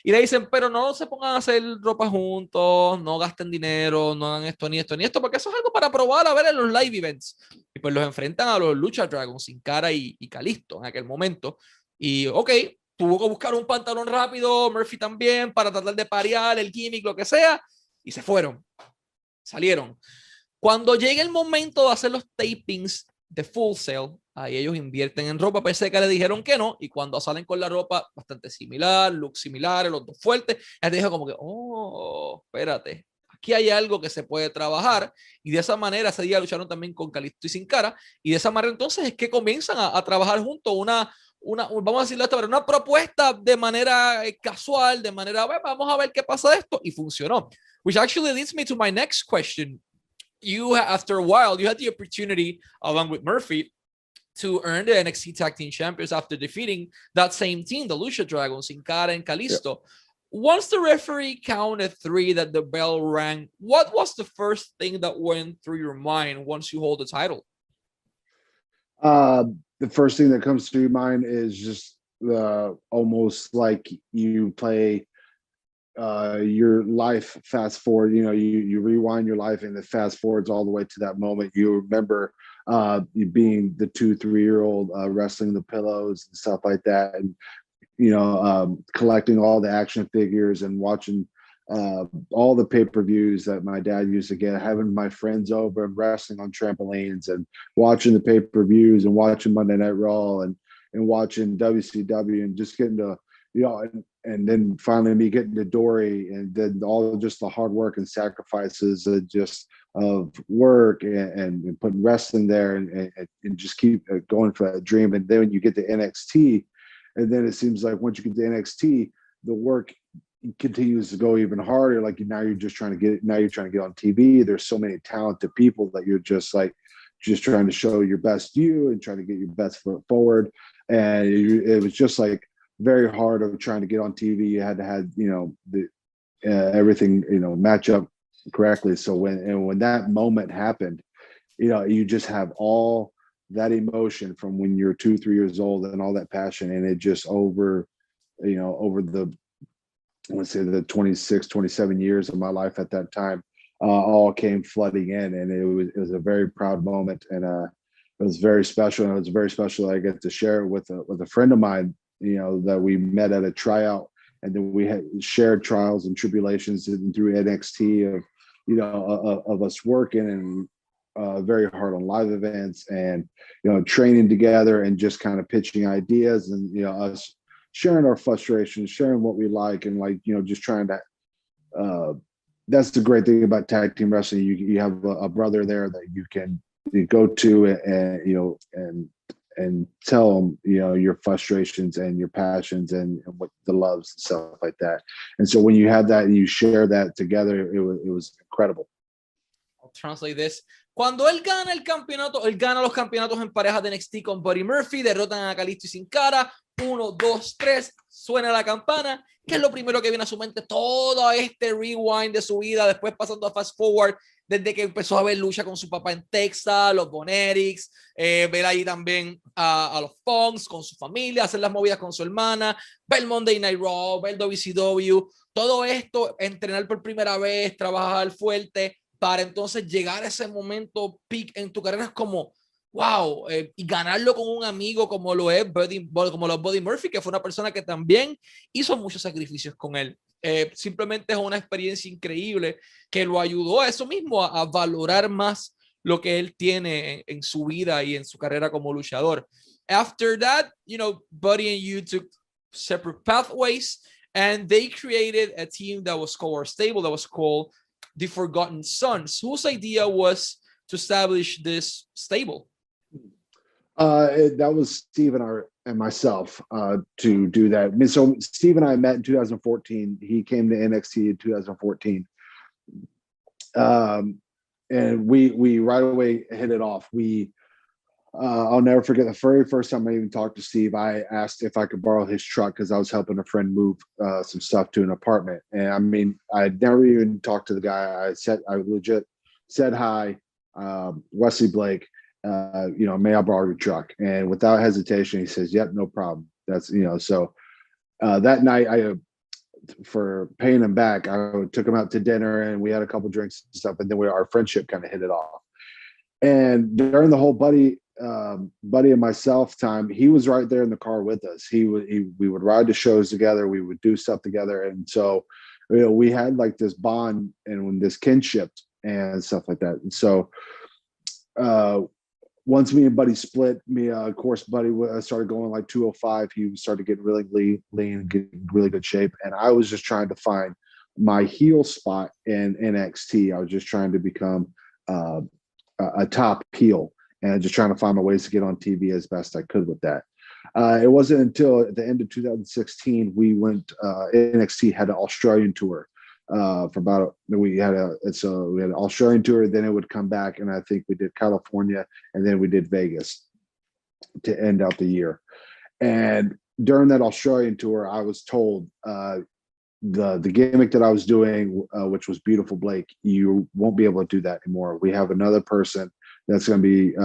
Y le dicen, pero no se pongan a hacer ropa juntos, no gasten dinero, no hagan esto, ni esto, ni esto, porque eso es algo para probar a ver en los live events. Y pues los enfrentan a los Lucha Dragons, Sin Cara y Kalisto en aquel momento. Y ok, tuvo que buscar un pantalón rápido, Murphy también, para tratar de parear el gimmick, lo que sea, y se fueron, salieron. Cuando llega el momento de hacer los tapings de Full Sail, ahí ellos invierten en ropa, pese a que le dijeron que no, y cuando salen con la ropa bastante similar, look similares, los dos fuertes, él dijo como que, espérate, aquí hay algo que se puede trabajar, y de esa manera ese día lucharon también con Kalisto y Sin Cara, y de esa manera entonces es que comienzan a trabajar juntos vamos a decirlo esto, pero una propuesta de manera casual, de manera, vamos a ver qué pasa de esto, y funcionó. Which actually leads me to my next question. After a while, you had the opportunity, along with Murphy, to earn the NXT Tag Team Champions after defeating that same team, the Lucha Dragons, Sin Cara and Kalisto. Yeah. Once the referee counted 3 that the bell rang, what was the first thing that went through your mind once you hold the title? The first thing that comes to your mind is just almost like you play your life fast forward. You rewind your life and it fast forwards all the way to that moment. You remember you being the 2-3-year-old wrestling the pillows and stuff like that, and collecting all the action figures and watching all the pay-per-views that my dad used to get, having my friends over and wrestling on trampolines and watching the pay-per-views and watching Monday Night Raw and watching WCW and just getting to, and then finally me getting to Dory, and then all just the hard work and sacrifices of work and putting wrestling there and just keep going for that dream. And then when you get to NXT, and then it seems like once you get to NXT, the work continues to go even harder. Like now you're trying to get on TV. There's so many talented people that you're just trying to show your best you and trying to get your best foot forward. And it was just like very hard of trying to get on TV. You had to have, everything, match up correctly. So when that moment happened, you just have all that emotion from when you're 2-3 years old and all that passion, and it just over the, I want to say the 26, 27 years of my life at that time, all came flooding in, and it was a very proud moment, and it was very special. And it was very special that I get to share it with a friend of mine, that we met at a tryout, and then we had shared trials and tribulations through NXT of us working and very hard on live events and training together and just kind of pitching ideas and us sharing our frustrations, sharing what we like, and just trying to that's the great thing about tag team wrestling. You have a brother there that you can go to and tell them your frustrations and your passions and what the loves and stuff like that. And so when you have that and you share that together, it was incredible. I'll translate this. Cuando él gana el campeonato, él gana los campeonatos en parejas de NXT con Buddy Murphy, derrotan a Kalisto y Sin Cara, 1, 2, 3, suena la campana. ¿Qué es lo primero que viene a su mente? Todo este rewind de su vida, después pasando a fast forward, desde que empezó a ver lucha con su papá en Texas, los Bonetics, ver ahí también a los Funks con su familia, hacer las movidas con su hermana, ver Monday Night Raw, ver WCW, todo esto, entrenar por primera vez, trabajar fuerte, para entonces llegar a ese momento peak en tu carrera. Es como, wow, y ganarlo con un amigo como lo es Buddy Murphy, que fue una persona que también hizo muchos sacrificios con él. Simplemente es una experiencia increíble que lo ayudó a eso mismo, a valorar más lo que él tiene en su vida y en su carrera como luchador. After that, Buddy and you took separate pathways, and they created a team that was called, or a stable that was called, the Forgotten Sons. Whose idea was to establish this stable? That was Steve and myself to do that. I mean, so Steve and I met in 2014. He came to NXT in 2014, and we right away hit it off. I'll never forget the very first time I even talked to Steve. I asked if I could borrow his truck because I was helping a friend move some stuff to an apartment. And I mean, I'd never even talked to the guy. I legit said hi, Wesley Blake. May I borrow your truck? And without hesitation, he says, "Yep, no problem." That's so that night, for paying him back, I took him out to dinner and we had a couple drinks and stuff, and then our friendship kind of hit it off. And during the whole buddy and myself time, he was right there in the car with us. We would ride the shows together, we would do stuff together, and so we had like this bond and this kinship and stuff like that. And so once me and Buddy split, of course, Buddy started going like 205. He started getting really lean, getting really good shape. And I was just trying to find my heel spot in NXT. I was just trying to become a top heel and just trying to find my ways to get on TV as best I could with that. It wasn't until at the end of 2016, NXT had an Australian tour. We had an Australian tour, then it would come back, and I think we did California, and then we did Vegas to end out the year. And during that Australian tour, I was told the gimmick that I was doing, which was Beautiful Blake, you won't be able to do that anymore. We have another person that's going to be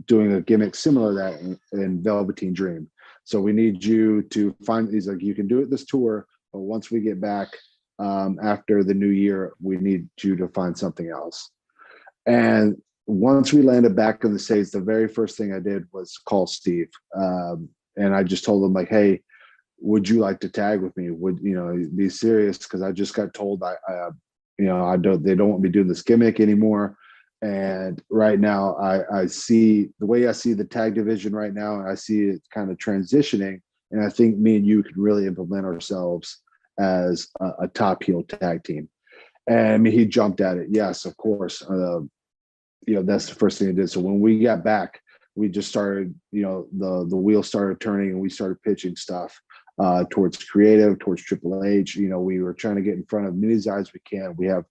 doing a gimmick similar to that in Velveteen Dream. So we need you to find. He's like, you can do it this tour, but once we get back. After the new year, we need you to find something else. And once we landed back in the States, the very first thing I did was call Steve. And I just told him, like, hey, would you like to tag with me? Would be serious? Because I just got told they don't want me doing this gimmick anymore. And right now I see the way I see the tag division right now, and I see it kind of transitioning. And I think me and you could really implement ourselves as a top heel tag team. And I mean, he jumped at it. Yes, of course. That's the first thing he did. So when we got back, we just started, the wheel started turning, and we started pitching stuff towards creative, towards Triple H. We were trying to get in front of many as we can. We have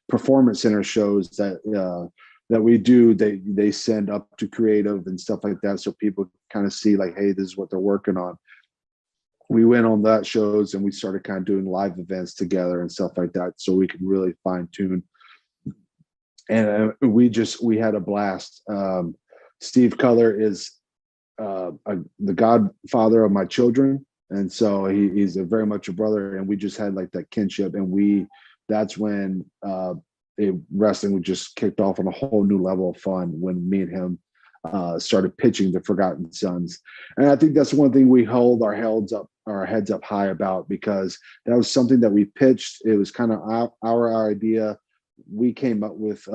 performance center shows that we do. They send up to creative and stuff like that, so people kind of see like, hey, this is what they're working on. We went on that shows, and we started kind of doing live events together and stuff like that, so we could really fine tune. And we had a blast. Steve Cutler is the godfather of my children, and so he's very much a brother. And we just had like that kinship, and that's when wrestling just kicked off on a whole new level of fun when me and him started pitching the Forgotten Sons. And I think that's one thing we hold our heads up high about, because that was something that we pitched. It was kind of our idea. We came up with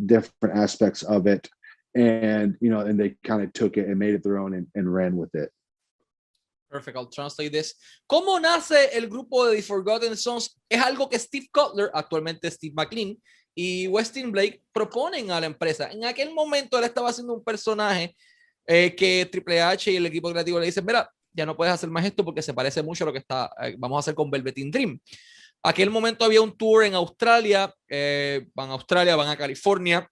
different aspects of it, and and they kind of took it and made it their own and ran with it. Perfect, I'll translate this. ¿Cómo nace el grupo de The Forgotten Sons? Es algo que Steve Cutler, actualmente Steve McLean, y Wesley Blake proponen a la empresa. En aquel momento él estaba haciendo un personaje que Triple H y el equipo creativo le dicen, mira, ya no puedes hacer más esto porque se parece mucho a lo que vamos a hacer con Velveteen Dream. Aquel momento había un tour en Australia, van a Australia, van a California,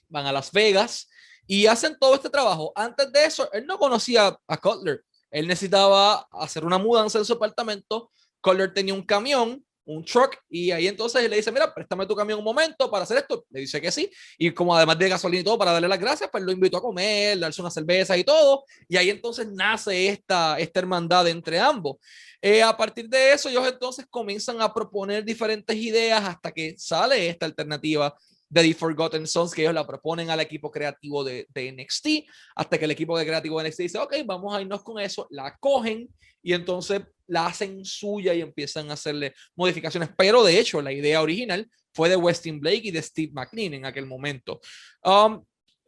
van a Las Vegas y hacen todo este trabajo. Antes de eso, él no conocía a Cutler. Él necesitaba hacer una mudanza en su apartamento. Cutler tenía un camión, un truck, y ahí entonces le dice, mira, préstame tu camión un momento para hacer esto. Le dice que sí, y como además de gasolina y todo, para darle las gracias, pues lo invitó a comer, darse unas cervezas y todo, y ahí entonces nace esta hermandad entre ambos. A partir de eso, ellos entonces comienzan a proponer diferentes ideas hasta que sale esta alternativa de The Forgotten Sons, que ellos la proponen al equipo creativo de NXT, hasta que el equipo creativo de NXT dice, ok, vamos a irnos con eso, la cogen y entonces la hacen suya y empiezan a hacerle modificaciones. Pero de hecho, la idea original fue de Wesley Blake y de Steve McLean en aquel momento.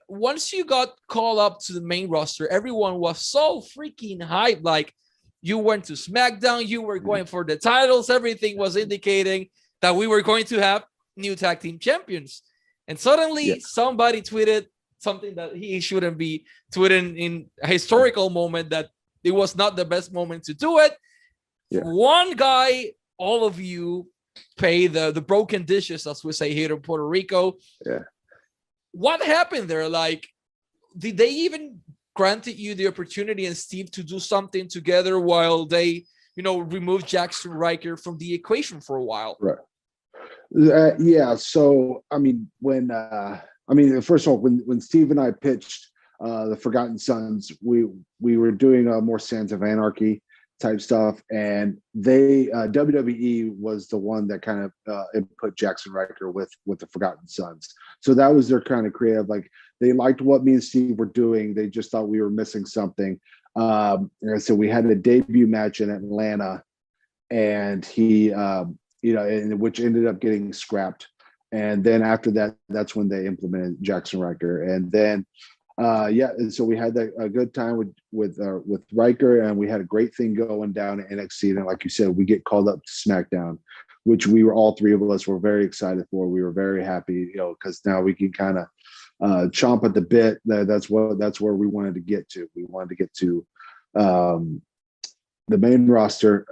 Once you got called up to the main roster, everyone was so freaking hyped. Like, you went to SmackDown, you were going for the titles, everything was indicating that we were going to have new tag team champions. And suddenly somebody tweeted something that he shouldn't be tweeting in a historical moment, that it was not the best moment to do it. Yeah. One guy, all of you pay the broken dishes, as we say here in Puerto Rico. Yeah. What happened there? Like, did they even granted you the opportunity and Steve to do something together while they, removed Jackson Riker from the equation for a while? Right. Yeah. So, I mean, first of all, when Steve and I pitched the Forgotten Sons, we were doing more Sands of Anarchy type stuff, and they WWE was the one that kind of put Jackson Riker with the Forgotten Sons. So that was their kind of creative. Like, they liked what me and Steve were doing. They just thought we were missing something. Like I said, we had a debut match in Atlanta, and he, which ended up getting scrapped. And then after that, that's when they implemented Jackson Riker. And then, and so we had a good time with Riker, and we had a great thing going down at NXT. And like you said, we get called up to SmackDown, which all three of us were very excited for. We were very happy, because now we can kind of chomp at the bit. That's where we wanted to get to. We wanted to get to the main roster.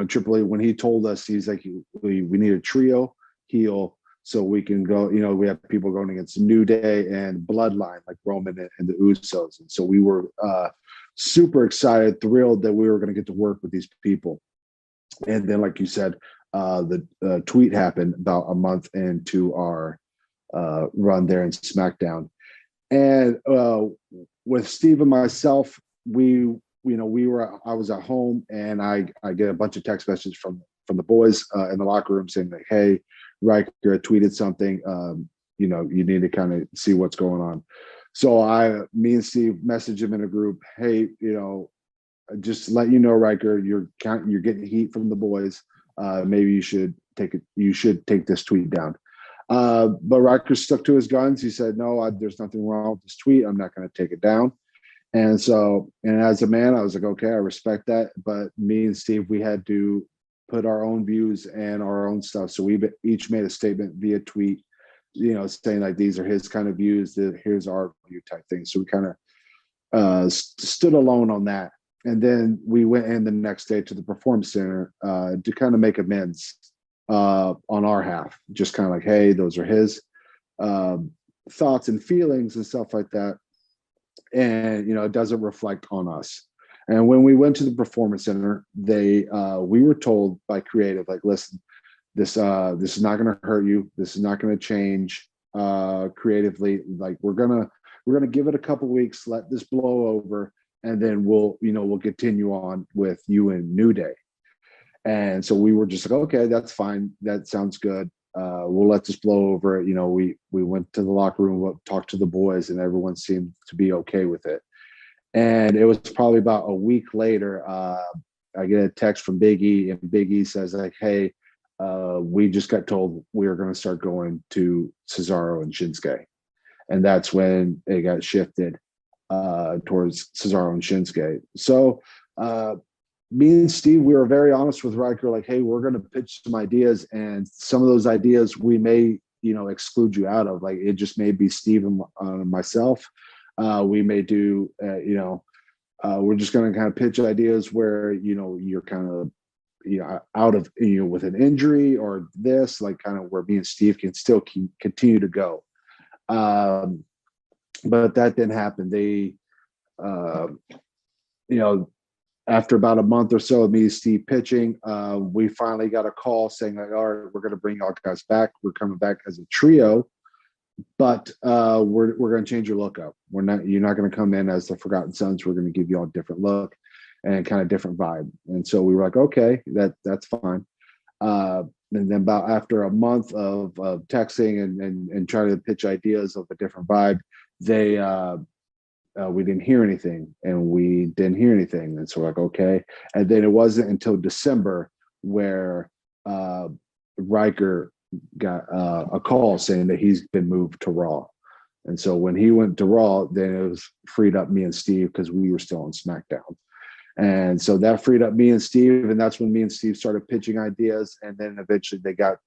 Triple H, when he told us, he's like, we need a trio heel, so we can go, we have people going against New Day and Bloodline, like Roman and the Usos. And so we were super excited, thrilled that we were going to get to work with these people. And then, like you said, the tweet happened about a month into our run there in SmackDown. And with Steve and myself, I was at home, and I get a bunch of text messages from the boys in the locker room saying, like, hey, Riker tweeted something, you need to kind of see what's going on. So me and Steve messaged him in a group, hey, just let you know, Riker, you're getting heat from the boys. Maybe you should take this tweet down. But Riker stuck to his guns. He said, no, there's nothing wrong with this tweet. I'm not going to take it down. And as a man, I was like, okay, I respect that. But me and Steve, we had to put our own views and our own stuff. So we each made a statement via tweet, saying like, these are his kind of views, here's our view type thing. So we kind of stood alone on that. And then we went in the next day to the Performance Center to kind of make amends on our half. Just kind of like, hey, those are his thoughts and feelings and stuff like that. And, it doesn't reflect on us. And when we went to the Performance Center, we were told by creative, like, listen, this is not going to hurt you. This is not going to change creatively. Like, we're gonna give it a couple weeks, let this blow over, and then we'll continue on with you and New Day. And so we were just like, okay, that's fine. That sounds good. We'll let this blow over. We went to the locker room, talked to the boys, and everyone seemed to be okay with it. And it was probably about a week later, I get a text from Big E, and Big E says, like, hey, we just got told we were going to start going to Cesaro and Shinsuke. And that's when it got shifted towards Cesaro and Shinsuke. So me and Steve, we were very honest with Riker, like, hey, we're going to pitch some ideas, and some of those ideas we may, exclude you out of. Like, it just may be Steve and myself. We may do, we're just going to kind of pitch ideas where, you're kind of, out of, with an injury or this, like, kind of where me and Steve can still continue to go. But that didn't happen. They, after about a month or so of me and Steve pitching, we finally got a call saying, like, all right, we're going to bring all guys back. We're coming back as a trio, but we're going to change your look up. You're not going to come in as the Forgotten Sons. We're going to give you all a different look and kind of different vibe. And so we were like, okay, that's fine. And then after a month of texting and trying to pitch ideas of a different vibe, we didn't hear anything, and so we're like, okay. And then it wasn't until December where Riker got a call saying that he's been moved to Raw. And so when he went to Raw, then it was freed up me and Steve, because we were still on SmackDown. And so that freed up me and Steve, and that's when me and Steve started pitching ideas. And then eventually they got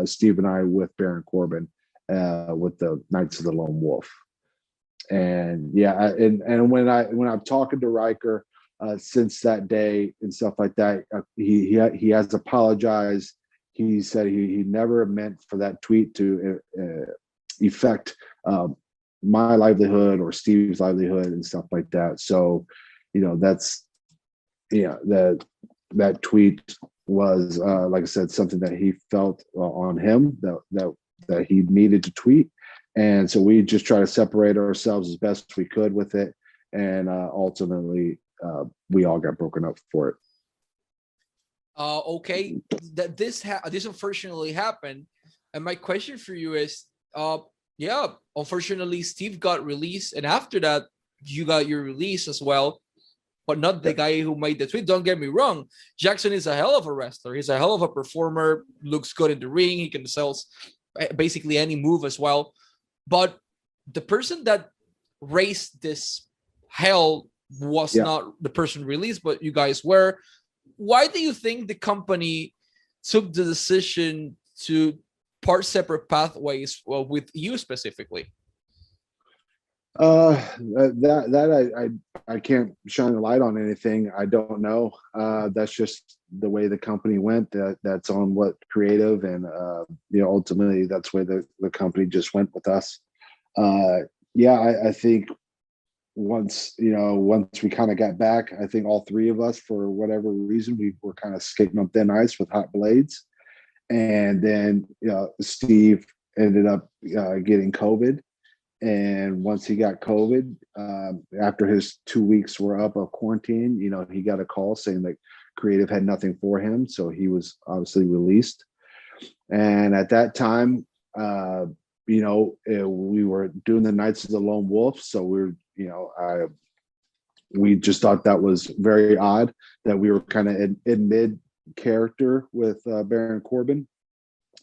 Steve and I with Baron Corbin with the Knights of the Lone Wolf. And yeah, and when I'm talking to Riker since that day and stuff like that, he has apologized. He said he never meant for that tweet to affect my livelihood or Steve's livelihood and stuff like that. So, you know, that's, yeah, that tweet was like I said, something that he felt on him that he needed to tweet. And so we just try to separate ourselves as best we could with it. And ultimately, we all got broken up for it. Okay, that this unfortunately happened. And my question for you is, yeah, unfortunately, Steve got released. And after that, you got your release as well. But not the guy who made the tweet. Don't get me wrong. Jackson is a hell of a wrestler. He's a hell of a performer, looks good in the ring. He can sell basically any move as well. But the person that raised this hell was not the person released, but you guys were. Why do you think the company took the decision to part separate pathways with you specifically? I can't shine a light on anything. I don't know. That's just the way the company went. That's on what creative, and you know, ultimately that's where the company just went with us. I think once we kind of got back, I think all three of us, for whatever reason, we were kind of skating on thin ice with hot blades. And then Steve ended up getting COVID. And once he got COVID, after his 2 weeks were up of quarantine, you know, he got a call saying that creative had nothing for him. So he was obviously released. And at that time, we were doing the Knights of the Lone Wolf. So we just thought that was very odd that we were kind of in mid character with Baron Corbin,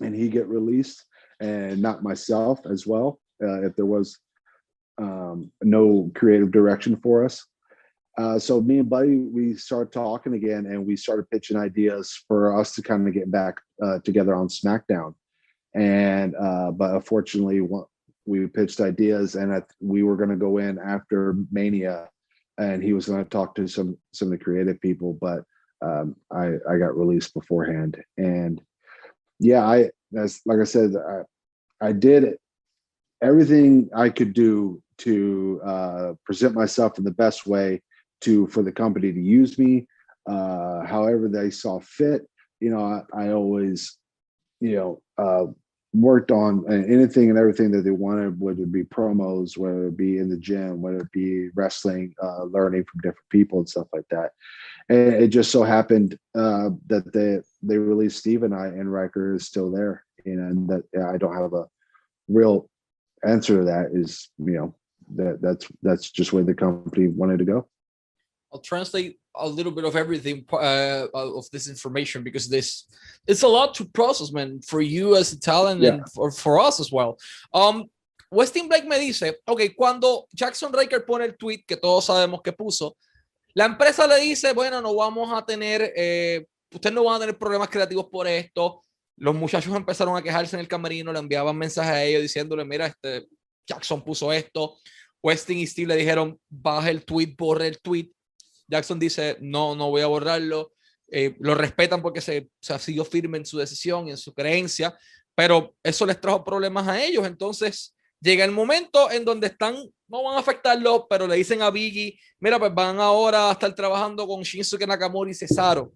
and he get released, and not myself as well. If there was no creative direction for us. So me and Buddy, we started talking again, and we started pitching ideas for us to kind of get back together on SmackDown. And but unfortunately, we pitched ideas, and we were going to go in after Mania, and he was going to talk to some of the creative people, but I got released beforehand. And yeah, like I said, I did everything I could do to present myself in the best way for the company to use me however they saw fit. You know, I always, worked on anything and everything that they wanted, whether it be promos, whether it be in the gym, whether it be wrestling, learning from different people and stuff like that. And it just so happened that they released Steve and I, and Riker is still there. And that I don't have a real answer to that. Is, that's just where the company wanted to go. I'll translate a little bit of everything of this information, because it's a lot to process, man, for you as a talent and for us as well. Wesley Blake me dice, ok, cuando Jackson Ryker pone el tweet que todos sabemos que puso, la empresa le dice, bueno, no vamos a tener, ustedes no van a tener problemas creativos por esto. Los muchachos empezaron a quejarse en el camerino, le enviaban mensajes a ellos diciéndole, mira, Jackson puso esto. Westing y Steve le dijeron, baja el tweet, borre el tweet. Jackson dice, no voy a borrarlo. Lo respetan porque se ha sido firme en su decisión y en su creencia, pero eso les trajo problemas a ellos. Entonces llega el momento en donde no van a afectarlo, pero le dicen a Biggie, mira, pues van ahora a estar trabajando con Shinsuke Nakamura y Cesaro.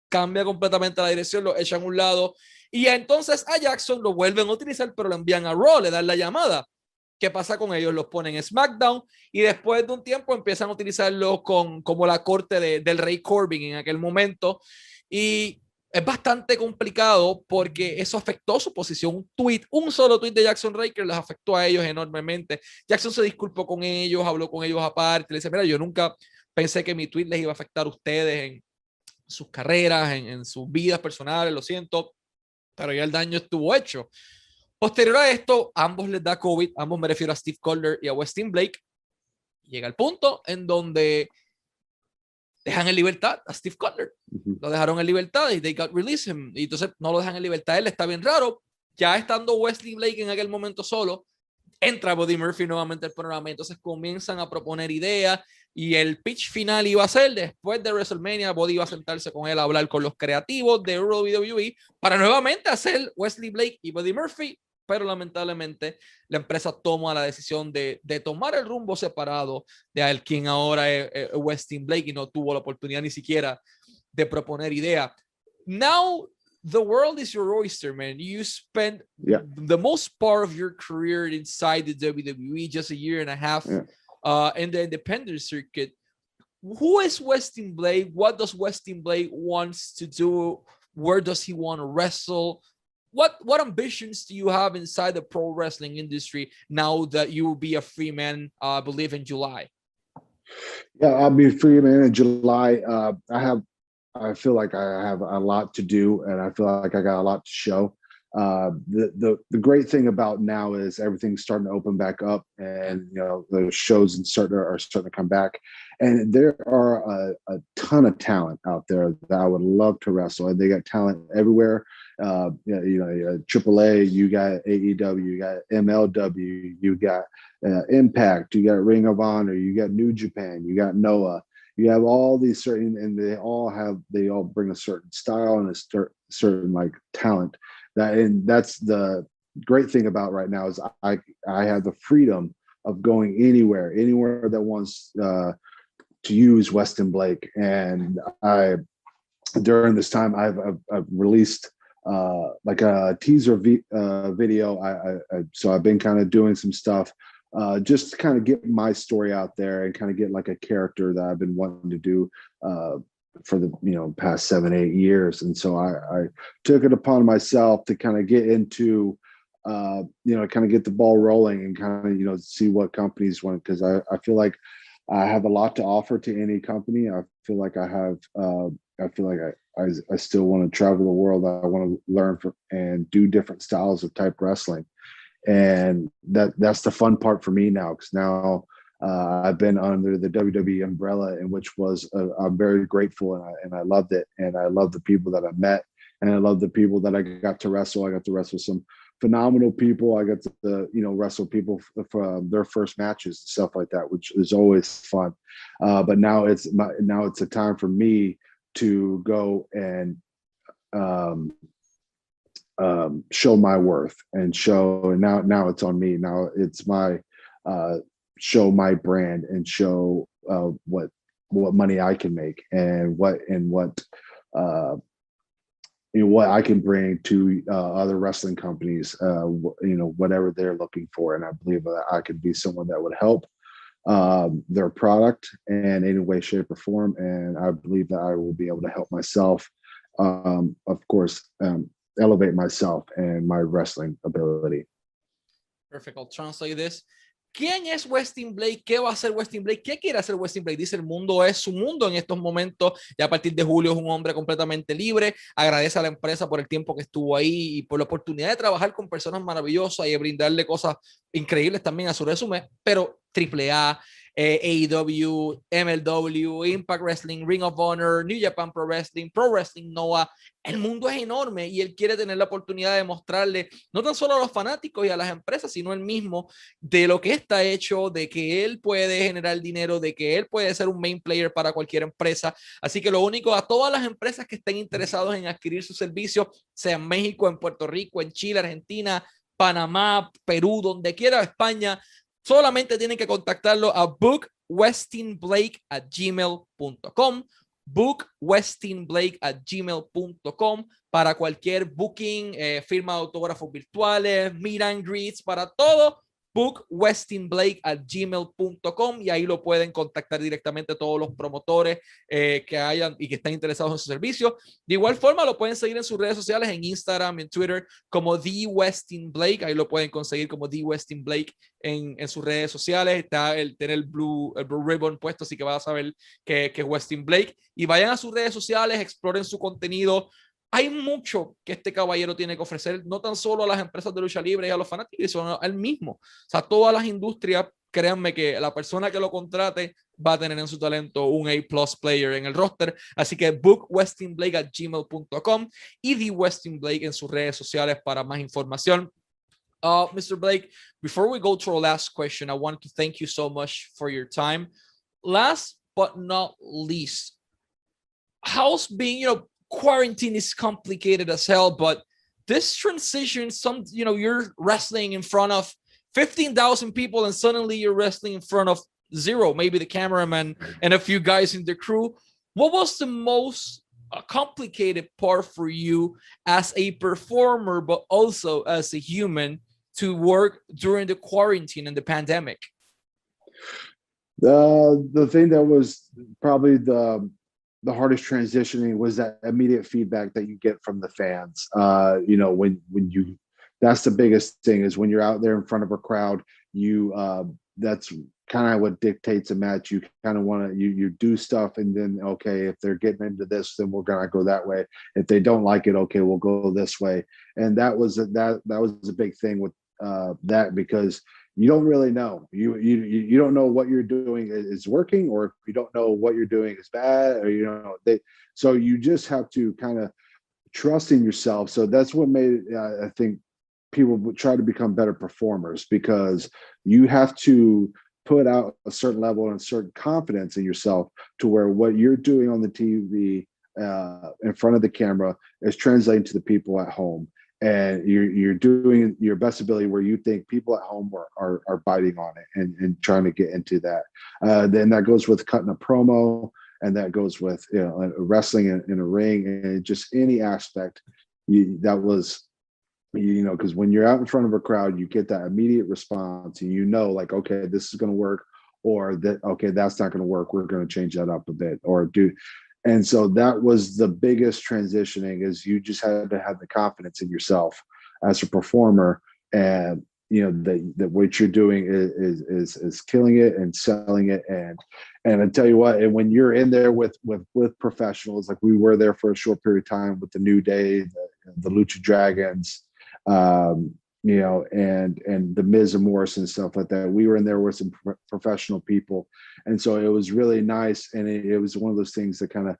Cambia completamente la dirección, lo echan a un lado, y entonces a Jackson lo vuelven a utilizar, pero lo envían a Raw, le dan la llamada. ¿Qué pasa con ellos? Los ponen en SmackDown, y después de un tiempo empiezan a utilizarlo como la corte del Rey Corbin en aquel momento, y es bastante complicado porque eso afectó su posición. Un solo tweet de Jackson Ryker les afectó a ellos enormemente. Jackson se disculpó con ellos, habló con ellos aparte, le dice, mira, yo nunca pensé que mi tweet les iba a afectar a ustedes en sus carreras, en sus vidas personales, lo siento, pero ya el daño estuvo hecho. Posterior a esto, ambos les da COVID, ambos me refiero a Steve Colder y a Wesley Blake. Llega el punto en donde dejan en libertad a Steve Colder. Lo dejaron en libertad y they got release him. Y entonces no lo dejan en libertad. Él está bien raro. Ya estando Wesley Blake en aquel momento solo, entra Buddy Murphy nuevamente al programa, entonces comienzan a proponer ideas y el pitch final iba a ser después de WrestleMania, Buddy iba a sentarse con él a hablar con los creativos de WWE para nuevamente hacer Wesley Blake y Buddy Murphy, pero lamentablemente la empresa toma la decisión de tomar el rumbo separado de quien ahora es Wesley Blake y no tuvo la oportunidad ni siquiera de proponer idea. Now the world is your oyster, man. You spent the most part of your career inside the WWE, just a year and a half in the independent circuit. Who is Wesley Blake? What does Wesley Blake wants to do? Where does he want to wrestle? What ambitions do you have inside the pro wrestling industry now that you will be a free man, I believe, in July? Yeah, I'll be free man in July. I feel like I have a lot to do, and I feel like I got a lot to show. The great thing about now is everything's starting to open back up, and the shows are starting to come back, and there are a ton of talent out there that I would love to wrestle, and they got talent everywhere. AAA, you got AEW, you got MLW, you got Impact, you got Ring of Honor, you got New Japan, you got Noah. You have all these certain, and they all bring a certain style and a certain like talent. That's the great thing about right now is I have the freedom of going anywhere that wants to use Wesley Blake. And during this time I've released like a teaser video. So I've been kind of doing some stuff. Just to kind of get my story out there and kind of get like a character that I've been wanting to do for the past 7-8 years. And so I took it upon myself to kind of get into kind of get the ball rolling and kind of see what companies want, because I feel like I have a lot to offer to any company. I feel like I still want to travel the world. I want to learn and do different styles of type wrestling. And that's the fun part for me now, because now I've been under the WWE umbrella, in which I'm very grateful, and I loved it, and I love the people that I met, and I love the people that I got to wrestle. I got to wrestle some phenomenal people. I got to wrestle people for their first matches and stuff like that, which is always fun. But now it's a time for me to go and show my worth and now it's on me. Now it's my show my brand and show what money I can make and what I can bring to other wrestling companies, whatever they're looking for. And I believe that I could be someone that would help their product in any way, shape, or form. And I believe that I will be able to help myself, of course, elevate myself and my wrestling ability. Perfect. I'll translate this. ¿Quién es Wesley Blake? ¿Qué va a hacer Wesley Blake? ¿Qué quiere hacer Wesley Blake? Dice, el mundo es su mundo en estos momentos. Ya a partir de julio es un hombre completamente libre. Agradece a la empresa por el tiempo que estuvo ahí y por la oportunidad de trabajar con personas maravillosas y de brindarle cosas increíbles también a su resumen. Pero AAA, AEW, MLW, Impact Wrestling, Ring of Honor, New Japan Pro Wrestling Noah. El mundo es enorme y él quiere tener la oportunidad de mostrarle no tan solo a los fanáticos y a las empresas, sino él mismo de lo que está hecho, de que él puede generar dinero, de que él puede ser un main player para cualquier empresa. Así que lo único, a todas las empresas que estén interesados en adquirir sus servicios, sea en México, en Puerto Rico, en Chile, Argentina, Panamá, Perú, donde quiera, España, solamente tienen que contactarlo a bookwestinblake@gmail.com. bookwestinblake@gmail.com para cualquier booking, firma de autógrafos virtuales, meet and greets, para todo. bookwestinblake@gmail.com y ahí lo pueden contactar directamente todos los promotores que hayan y que estén interesados en su servicio. De igual forma lo pueden seguir en sus redes sociales, en Instagram, en Twitter, como The Westin Blake. Ahí lo pueden conseguir como The Westin Blake en sus redes sociales. Está tener el blue ribbon puesto, así que vas a saber que es Westin Blake. Y vayan a sus redes sociales, exploren su contenido. Hay mucho que este caballero tiene que ofrecer, no tan solo a las empresas de lucha libre y a los fanáticos, sino a él mismo. O sea, todas las industrias, créanme que la persona que lo contrate va a tener en su talento un A+ player en el roster. Así que bookwestinblake@gmail.com y The Westin Blake en sus redes sociales para más información. Mr. Blake, before we go to our last question, I want to thank you so much for your time. Last but not least, how's being, quarantine is complicated as hell, but this transition, you're wrestling in front of 15,000 people and suddenly you're wrestling in front of zero, maybe the cameraman and a few guys in the crew. What was the most complicated part for you as a performer, but also as a human to work during the quarantine and the pandemic? The thing that was probably the hardest transitioning was that immediate feedback that you get from the fans. That's the biggest thing, is when you're out there in front of a crowd, that's kind of what dictates a match. You kind of want to, you do stuff, and then, okay, if they're getting into this, then we're going to go that way. If they don't like it, okay, we'll go this way. And that was a big thing with that, because you don't really know. You don't know what you're doing is working, or if you don't know what you're doing is bad, or so you just have to kind of trust in yourself. So that's what made I think people would try to become better performers, because you have to put out a certain level and a certain confidence in yourself to where what you're doing on the TV in front of the camera is translating to the people at home. And you're doing your best ability where you think people at home are biting on it and trying to get into that. Then that goes with cutting a promo, and that goes with wrestling in a ring, and just any aspect. Because when you're out in front of a crowd, you get that immediate response, and like, okay, this is going to work, or that, okay, that's not going to work. We're going to change that up a bit, or do. And so that was the biggest transitioning, is you just had to have the confidence in yourself as a performer, and that what you're doing is killing it and selling it. And I tell you what, and when you're in there with professionals, like we were there for a short period of time with the New Day, the Lucha Dragons, and the Miz and Morrison and stuff like that. We were in there with some professional people, and so it was really nice. And it was one of those things that kind of,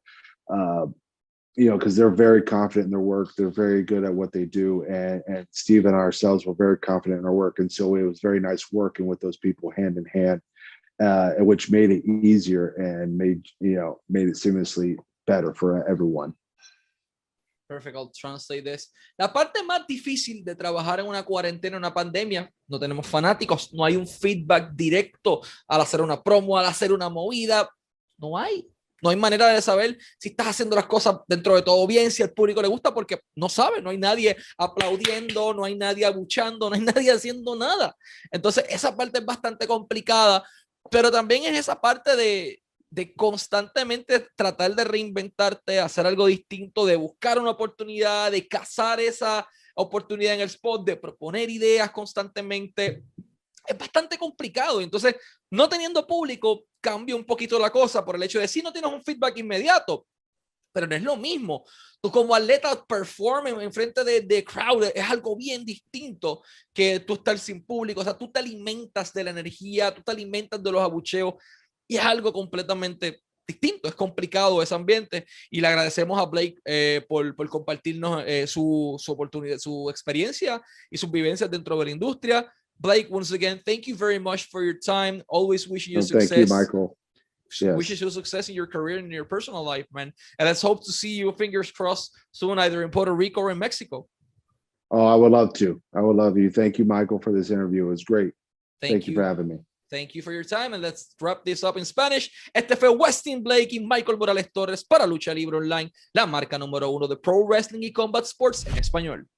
because they're very confident in their work, they're very good at what they do, and Steve and ourselves were very confident in our work, and so it was very nice working with those people hand in hand, which made it easier and made it seamlessly better for everyone. Perfect, I'll translate this. La parte más difícil de trabajar en una cuarentena, una pandemia, no tenemos fanáticos, no hay un feedback directo al hacer una promo, al hacer una movida, no hay manera de saber si estás haciendo las cosas dentro de todo bien, si al público le gusta, porque no sabe, no hay nadie aplaudiendo, no hay nadie abuchando, no hay nadie haciendo nada. Entonces esa parte es bastante complicada, pero también es esa parte de constantemente tratar de reinventarte, hacer algo distinto, de buscar una oportunidad, de cazar esa oportunidad en el spot, de proponer ideas constantemente. Es bastante complicado. Entonces, no teniendo público, cambia un poquito la cosa por el hecho de si no tienes un feedback inmediato, pero no es lo mismo. Tú como atleta performing en frente de crowd es algo bien distinto que tú estar sin público. O sea, tú te alimentas de la energía, tú te alimentas de los abucheos, y es algo completamente distinto, es complicado ese ambiente, y le agradecemos a Blake por compartirnos su oportunidad, su experiencia y sus vivencias dentro de la industria. Blake, once again, thank you very much for your time. Always wishing you success. Thank you, Michael. Yes. Wishes you success in your career and in your personal life, man. And let's hope to see you, fingers crossed, soon, either in Puerto Rico or in Mexico. Oh, I would love to. I would love you. Thank you, Michael, for this interview. It was great. Thank you for having me. Thank you for your time, and let's wrap this up in Spanish. Este fue Wesley Blake y Michael Morales Torres para Lucha Libre Online, la marca número 1 de Pro Wrestling y Combat Sports en español.